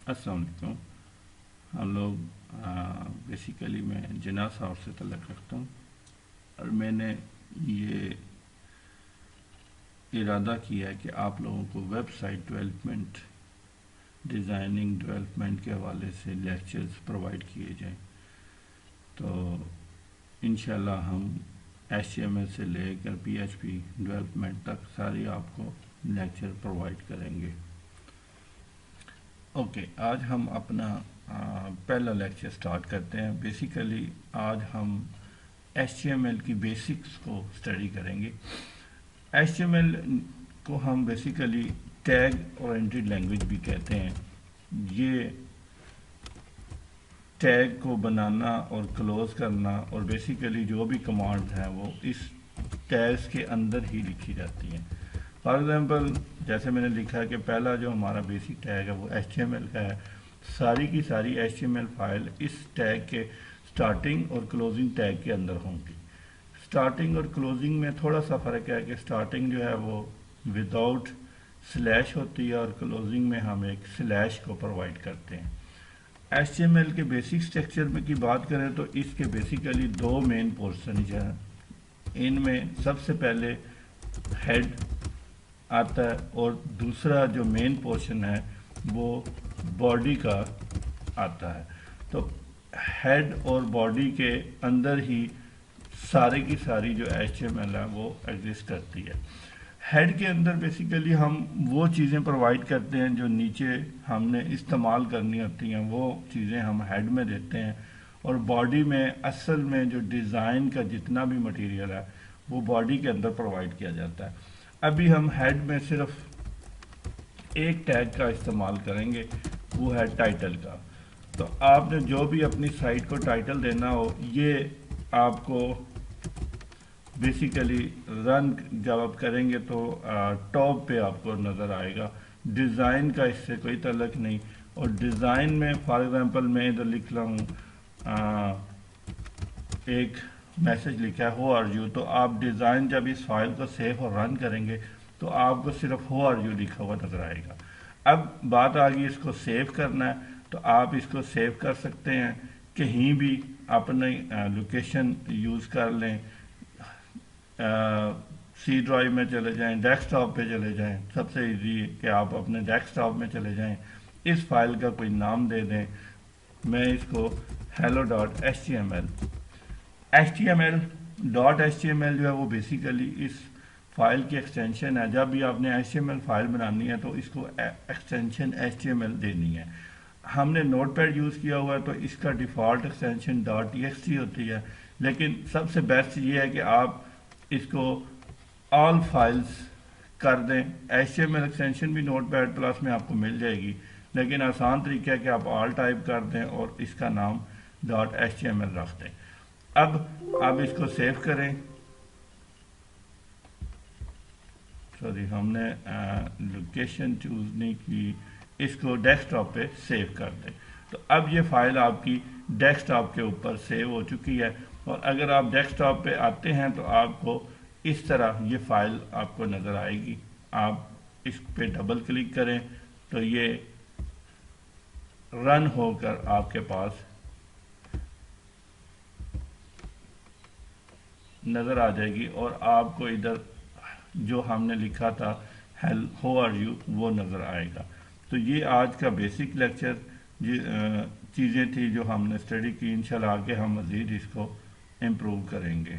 السلام علیکم. ہم لوگ بیسیکلی میں جناح صاحب سے تعلق رکھتا ہوں اور میں نے یہ ارادہ کیا ہے کہ آپ لوگوں کو website development, designing development کے حوالے سے لیکچرز پرووائڈ کیے جائیں. تو انشاءاللہ ہم ایچ ٹی ایم ایل سے لے کر پی ایچ پی ڈیولپمنٹ تک ساری آپ کو لیکچر پرووائڈ کریں گے. اوکے، آج ہم اپنا پہلا لیکچر سٹارٹ کرتے ہیں. بیسیکلی آج ہم ایچ ٹی ایم ایل کی بیسکس کو اسٹڈی کریں گے. ایچ ٹی ایم ایل کو ہم بیسیکلی ٹیگ اورینٹڈ لینگویج بھی کہتے ہیں. یہ ٹیگ کو بنانا اور کلوز کرنا اور بیسیکلی جو بھی کمانڈز ہیں وہ اس ٹیگز کے اندر ہی لکھی جاتی ہیں. فار ایگزامپل جیسے میں نے لکھا کہ پہلا جو ہمارا بیسک ٹیگ ہے وہ ایچ ٹی ایم ایل کا ہے. ساری کی ساری H T M L file اس ٹیگ کے سٹارٹنگ اور کلوزنگ ٹیگ کے اندر ہوں گی. سٹارٹنگ اور کلوزنگ میں تھوڑا سا فرق ہے کہ سٹارٹنگ جو ہے وہ وداؤٹ سلیش ہوتی ہے اور کلوزنگ میں ہم ایک سلیش کو پرووائڈ کرتے ہیں. ایچ ٹی ایم ایل کے بیسک سٹرکچر میں کی بات کریں تو اس کے بیسیکلی دو مین پورشن ہیں. ان میں سب سے پہلے ہیڈ آتا ہے اور دوسرا جو مین پورشن ہے وہ باڈی کا آتا ہے. تو ہیڈ اور باڈی کے اندر ہی ساری کی ساری جو ایچ ٹی ایم ایل ہے وہ ایگزسٹ کرتی ہے. ہیڈ کے اندر بیسیکلی ہم وہ چیزیں پرووائڈ کرتے ہیں جو نیچے ہم نے استعمال کرنی ہوتی ہیں، وہ چیزیں ہم ہیڈ میں دیتے ہیں. اور باڈی میں اصل میں جو ڈیزائن کا جتنا بھی مٹیریل ہے وہ باڈی کے اندر پرووائڈ کیا جاتا ہے. ابھی ہم ہیڈ میں صرف ایک ٹیگ کا استعمال کریں گے، وہ ہے ٹائٹل کا. تو آپ نے جو بھی اپنی سائٹ کو ٹائٹل دینا ہو، یہ آپ کو بیسیکلی رن جب آپ کریں گے تو ٹاپ پہ آپ کو نظر آئے گا. ڈیزائن کا اس سے کوئی تعلق نہیں. اور ڈیزائن میں فار ایگزامپل میں ادھر لکھ رہا ہوں ایک میسج لکھا ہے ہو آر یو. تو آپ ڈیزائن جب اس فائل کو سیو اور رن کریں گے تو آپ کو صرف ہو آر یو لکھا ہوا نظر آئے گا. اب بات آ گئی اس کو سیو کرنا ہے، تو آپ اس کو سیو کر سکتے ہیں کہیں بھی اپنی لوکیشن یوز کر لیں. سی ڈرائیو میں چلے جائیں، ڈیسک ٹاپ پہ چلے جائیں. سب سے ایزی ہے کہ آپ اپنے ڈیسک ٹاپ میں چلے جائیں، اس فائل کا کوئی نام دے دیں. میں اس کو hello dot H T M L H T M L dot H T M L جو ہے وہ بیسیکلی اس فائل کی ایکسٹینشن ہے. جب بھی آپ نے H T M L file بنانی ہے تو اس کو extension H T M L دینی ہے. ہم نے نوٹ پیڈ یوز کیا ہوا ہے تو اس کا default extension dot T x T ہوتی ہے. لیکن سب سے بیسٹ یہ ہے کہ آپ اس کو آل فائلز کر دیں. H T M L extension بھی نوٹ پیڈ پلس میں آپ کو مل جائے گی، لیکن آسان طریقہ ہے کہ آپ آل ٹائپ کر دیں اور اس کا نام dot H T M L رکھ دیں. اب آپ اس کو سیو کریں. سوری، ہم نے لوکیشن چوز نہیں کی. اس کو ڈیسک ٹاپ پہ سیو کر دیں. تو اب یہ فائل آپ کی ڈیسک ٹاپ کے اوپر سیو ہو چکی ہے. اور اگر آپ ڈیسک ٹاپ پہ آتے ہیں تو آپ کو اس طرح یہ فائل آپ کو نظر آئے گی. آپ اس پہ ڈبل کلک کریں تو یہ رن ہو کر آپ کے پاس نظر آ جائے گی اور آپ کو ادھر جو ہم نے لکھا تھا ہو آر یو وہ نظر آئے گا. تو یہ آج کا بیسک لیکچر چیزیں تھی جو ہم نے اسٹڈی کی. انشاءاللہ آگے ہم مزید اس کو امپروو کریں گے.